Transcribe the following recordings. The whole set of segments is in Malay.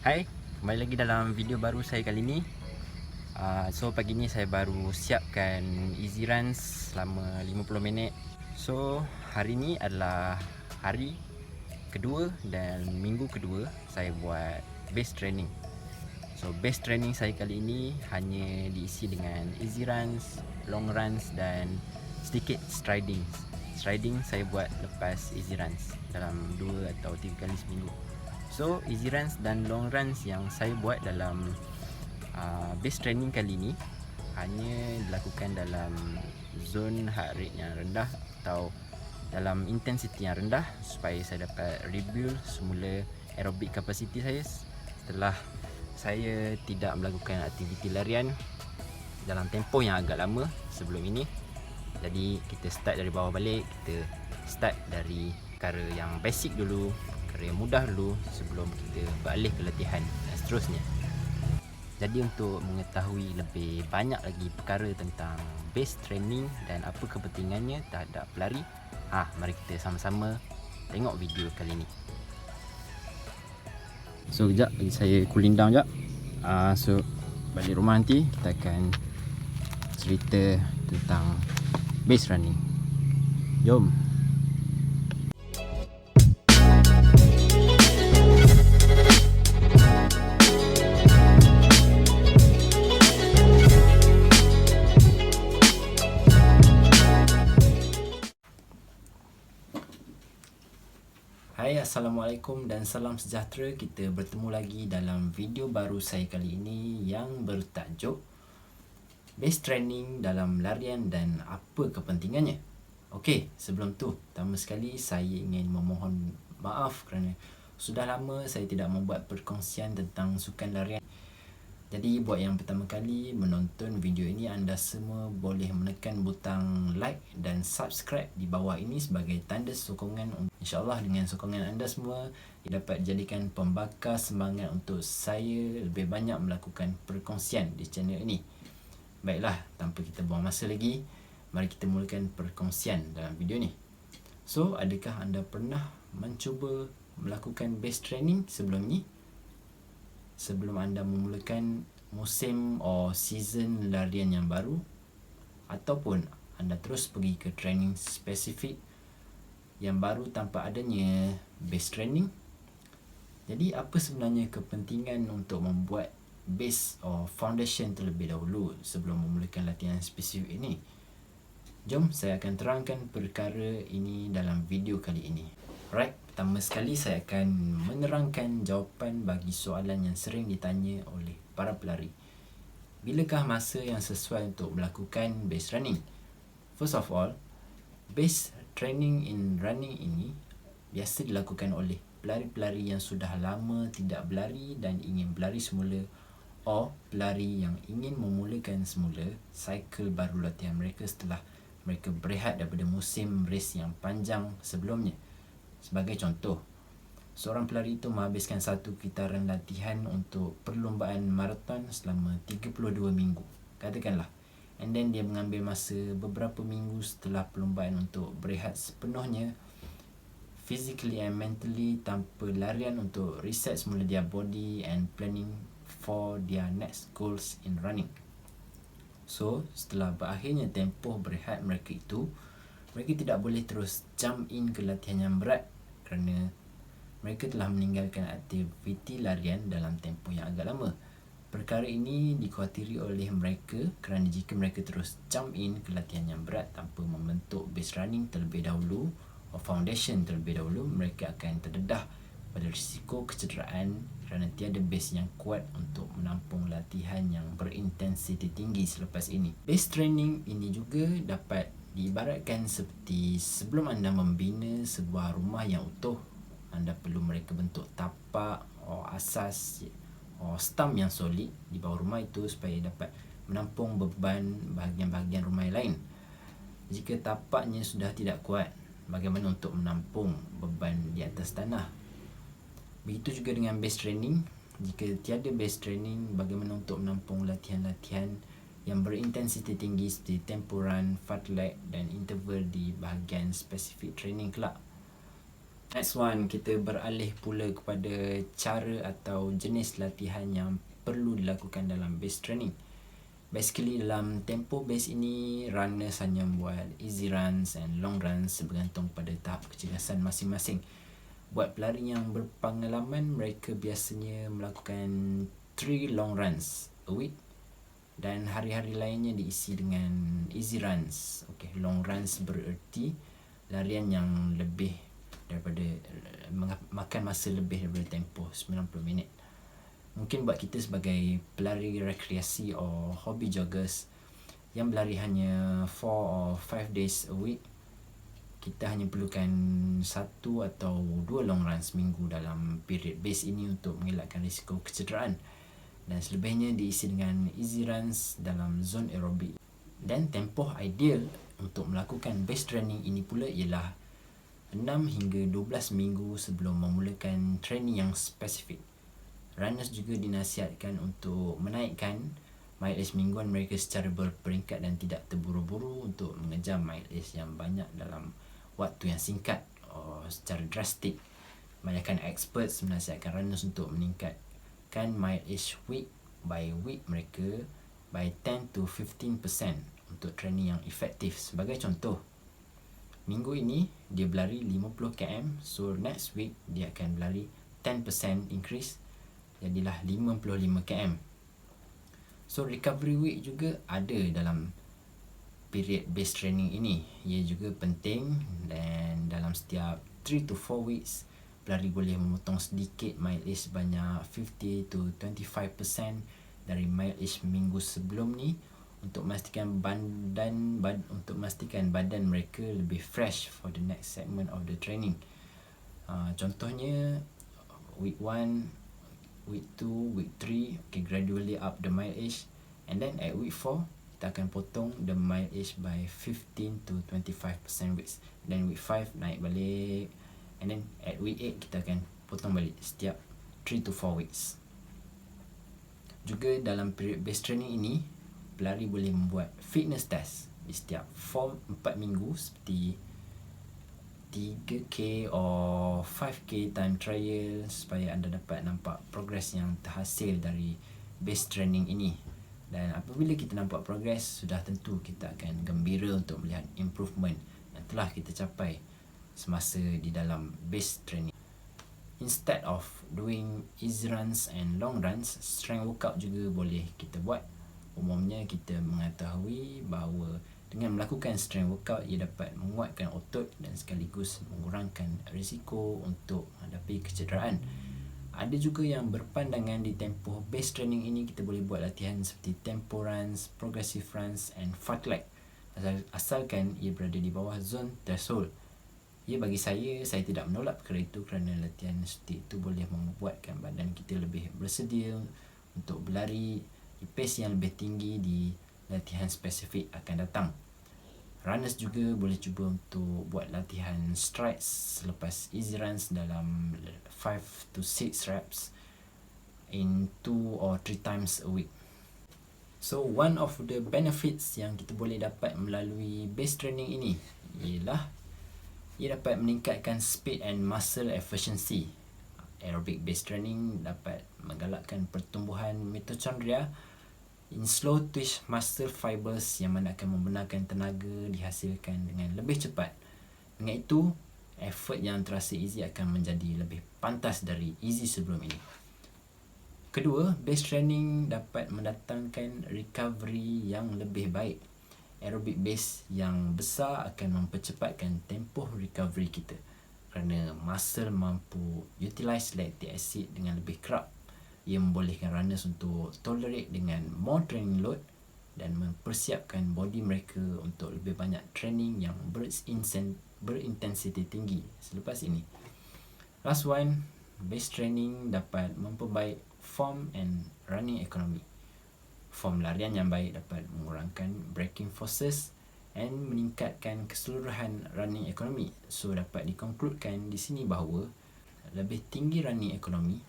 Hai, kembali lagi dalam video baru saya kali ni. So pagi ni saya baru siapkan easy runs selama 50 minit. So hari ni adalah hari kedua dan minggu kedua saya buat base training. So base training saya kali ini hanya diisi dengan easy runs, long runs dan sedikit striding. Striding saya buat lepas easy runs dalam 2 atau 3 kali seminggu. So easy runs dan long runs yang saya buat dalam base training kali ni hanya dilakukan dalam zone heart rate yang rendah atau dalam intensity yang rendah supaya saya dapat rebuild semula aerobic capacity saya setelah saya tidak melakukan aktiviti larian dalam tempoh yang agak lama sebelum ini. Jadi kita start dari bawah balik, kita start dari perkara yang basic dulu, perkara yang mudah dulu sebelum kita beralih ke latihan dan seterusnya. Jadi untuk mengetahui lebih banyak lagi perkara tentang base training dan apa kepentingannya terhadap pelari, mari kita sama-sama tengok video kali ni. So kejap bagi saya cooling down sekejap. So balik rumah nanti kita akan cerita tentang base running. Jom. Hai, Assalamualaikum dan salam sejahtera. Kita bertemu lagi dalam video baru saya kali ini yang bertajuk base training dalam larian dan apa kepentingannya. Okey, sebelum tu, pertama sekali saya ingin memohon maaf kerana sudah lama saya tidak membuat perkongsian tentang sukan larian. Jadi buat yang pertama kali menonton video ini, anda semua boleh menekan butang like dan subscribe di bawah ini sebagai tanda sokongan. InsyaAllah dengan sokongan anda semua dapat jadikan pembakar semangat untuk saya lebih banyak melakukan perkongsian di channel ini. Baiklah, tanpa kita buang masa lagi, mari kita mulakan perkongsian dalam video ni. So, adakah anda pernah mencuba melakukan base training sebelum ni? Sebelum anda memulakan musim atau season larian yang baru, ataupun anda terus pergi ke training spesifik yang baru tanpa adanya base training. Jadi apa sebenarnya kepentingan untuk membuat base atau foundation terlebih dahulu sebelum memulakan latihan spesifik ini? Jom saya akan terangkan perkara ini dalam video kali ini. Alright, pertama sekali saya akan menerangkan jawapan bagi soalan yang sering ditanya oleh para pelari. Bilakah masa yang sesuai untuk melakukan base running? First of all, base training in running ini biasa dilakukan oleh pelari-pelari yang sudah lama tidak berlari dan ingin berlari semula, atau pelari yang ingin memulakan semula cycle baru latihan mereka setelah mereka berehat daripada musim race yang panjang sebelumnya. Sebagai contoh, seorang pelari itu menghabiskan satu kitaran latihan untuk perlombaan maraton selama 32 minggu, katakanlah. And then dia mengambil masa beberapa minggu setelah perlombaan untuk berehat sepenuhnya, physically and mentally, tanpa larian untuk reset semula their body and planning for their next goals in running. So, setelah berakhirnya tempoh berehat mereka itu, mereka tidak boleh terus jump in ke latihan yang berat kerana mereka telah meninggalkan aktiviti larian dalam tempoh yang agak lama. Perkara ini dikhawatiri oleh mereka kerana jika mereka terus jump in ke latihan yang berat tanpa membentuk base running terlebih dahulu atau foundation terlebih dahulu, mereka akan terdedah pada risiko kecederaan kerana tiada base yang kuat untuk menampung latihan yang berintensiti tinggi selepas ini. Base training ini juga dapat diibaratkan seperti sebelum anda membina sebuah rumah yang utuh, anda perlu mereka bentuk tapak atau asas atau stump yang solid di bawah rumah itu supaya dapat menampung beban bahagian-bahagian rumah yang lain. Jika tapaknya sudah tidak kuat, bagaimana untuk menampung beban di atas tanah? Begitu juga dengan base training. Jika tiada base training, bagaimana untuk menampung latihan-latihan yang berintensiti tinggi seperti tempo run, fartlek dan interval di bahagian spesifik training kelak. Next one, kita beralih pula kepada cara atau jenis latihan yang perlu dilakukan dalam base training. Basically dalam tempo base ini, runners hanya buat easy runs and long runs bergantung pada tahap kecergasan masing-masing. Buat pelari yang berpengalaman, mereka biasanya melakukan 3 long runs a week dan hari-hari lainnya diisi dengan easy runs. Okay, long runs bererti larian yang lebih daripada makan masa lebih daripada tempoh 90 minit. Mungkin buat kita sebagai pelari rekreasi atau hobby joggers yang berlari hanya 4 or 5 days a week, kita hanya perlukan 1 atau 2 long run seminggu dalam period base ini untuk mengelakkan risiko kecederaan, dan selebihnya diisi dengan easy runs dalam zone aerobik. Dan tempoh ideal untuk melakukan base training ini pula ialah 6 hingga 12 minggu sebelum memulakan training yang spesifik. Runners juga dinasihatkan untuk menaikkan mileage mingguan mereka secara berperingkat dan tidak terburu-buru untuk mengejar mileage yang banyak dalam waktu yang singkat secara drastik. Kebanyakan experts menasihatkan runners untuk meningkatkan mileage week by week mereka by 10 to 15% untuk training yang efektif. Sebagai contoh, minggu ini dia berlari 50 km, so next week dia akan berlari 10% increase, jadilah 55 km. So recovery week juga ada dalam period base training ini. Ia juga penting, dan dalam setiap 3 to 4 weeks pelari boleh memotong sedikit mileage sebanyak 50 to 25% dari mileage minggu sebelum ni untuk memastikan badan mereka lebih fresh for the next segment of the training. Contohnya week 1, week 2, week 3, okay, gradually up the mileage, and then at week 4 kita akan potong the mileage by 15 to 25% weeks. Then week 5 naik balik, and then at week 8 kita akan potong balik setiap 3 to 4 weeks. Juga dalam period base training ini, pelari boleh membuat fitness test di setiap 4 minggu seperti 3K or 5K time trial supaya anda dapat nampak progres yang terhasil dari base training ini. Dan apabila kita nampak progres, sudah tentu kita akan gembira untuk melihat improvement yang telah kita capai semasa di dalam base training. Instead of doing easy runs and long runs, strength workout juga boleh kita buat. Umumnya kita mengetahui bahawa dengan melakukan strength workout, ia dapat menguatkan otot dan sekaligus mengurangkan risiko untuk menghadapi kecederaan. Ada juga yang berpandangan di tempoh base training ini kita boleh buat latihan seperti tempo runs, progressive runs and fartlek, asalkan ia berada di bawah zone threshold. Ya, bagi saya tidak menolak perkara itu kerana latihan seperti itu boleh membuatkan badan kita lebih bersedia untuk berlari di pace yang lebih tinggi di latihan spesifik akan datang. Runners juga boleh cuba untuk buat latihan strides selepas easy runs dalam 5 to 6 reps in 2 or 3 times a week. So one of the benefits yang kita boleh dapat melalui base training ini ialah ia dapat meningkatkan speed and muscle efficiency. Aerobic base training dapat menggalakkan pertumbuhan mitochondria in slow twitch muscle fibers yang mana akan membenarkan tenaga dihasilkan dengan lebih cepat. Dengan itu, effort yang terasa easy akan menjadi lebih pantas dari easy sebelum ini. Kedua, base training dapat mendatangkan recovery yang lebih baik. Aerobic base yang besar akan mempercepatkan tempoh recovery kita kerana muscle mampu utilize lactic acid dengan lebih kerap. Ia membolehkan runners untuk tolerate dengan more training load dan mempersiapkan body mereka untuk lebih banyak training yang berintensiti tinggi selepas ini. Last one, base training dapat memperbaik form and running economy. Form larian yang baik dapat mengurangkan braking forces and meningkatkan keseluruhan running economy. So dapat dikonklusikan di sini bahawa lebih tinggi running economy,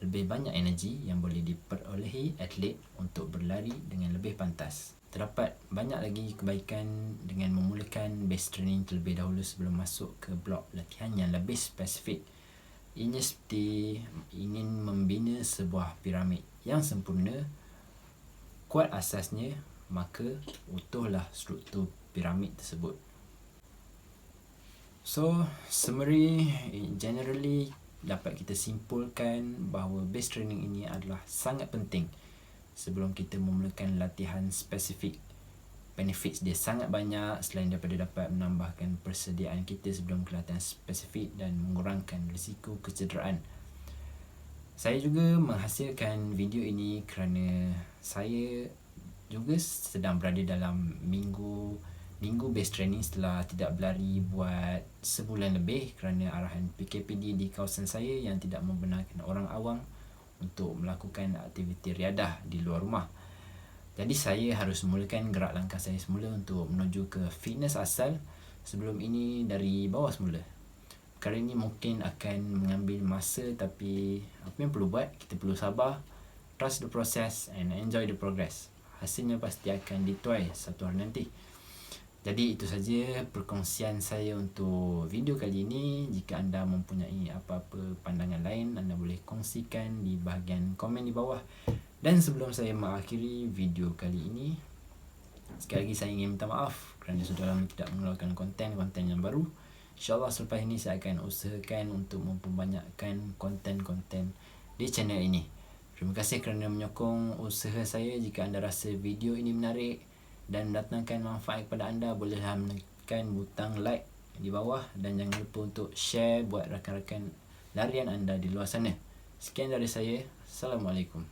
lebih banyak energi yang boleh diperolehi atlet untuk berlari dengan lebih pantas. terdapat banyak lagi kebaikan dengan memulakan base training terlebih dahulu sebelum masuk ke blok latihan yang lebih spesifik. Ini seperti ingin membina sebuah piramid yang sempurna. Kuat asasnya, maka utuhlah struktur piramid tersebut. So, summary generally dapat kita simpulkan bahawa base training ini adalah sangat penting sebelum kita memulakan latihan spesifik. Benefits dia sangat banyak selain daripada dapat menambahkan persediaan kita sebelum ke latihan spesifik dan mengurangkan risiko kecederaan. Saya juga menghasilkan video ini kerana saya juga sedang berada dalam minggu base training setelah tidak berlari buat sebulan lebih kerana arahan PKPD di kawasan saya yang tidak membenarkan orang awam untuk melakukan aktiviti riadah di luar rumah. Jadi saya harus memulakan gerak langkah saya semula untuk menuju ke fitness asal sebelum ini dari bawah semula. Perkara ini mungkin akan mengambil masa, tapi apa yang perlu buat, kita perlu sabar, trust the process and enjoy the progress. Hasilnya pasti akan dituai satu hari nanti. Jadi itu saja perkongsian saya untuk video kali ini. Jika anda mempunyai apa-apa pandangan lain, anda boleh kongsikan di bahagian komen di bawah. Dan sebelum saya mengakhiri video kali ini, sekali lagi saya ingin minta maaf kerana sudah lama tidak mengeluarkan konten yang baru. InsyaAllah selepas ini saya akan usahakan untuk memperbanyakkan konten-konten di channel ini. Terima kasih kerana menyokong usaha saya. Jika anda rasa video ini menarik dan mendatangkan manfaat kepada anda, bolehlah menekan butang like di bawah dan jangan lupa untuk share buat rakan-rakan larian anda di luar sana. Sekian dari saya. Assalamualaikum.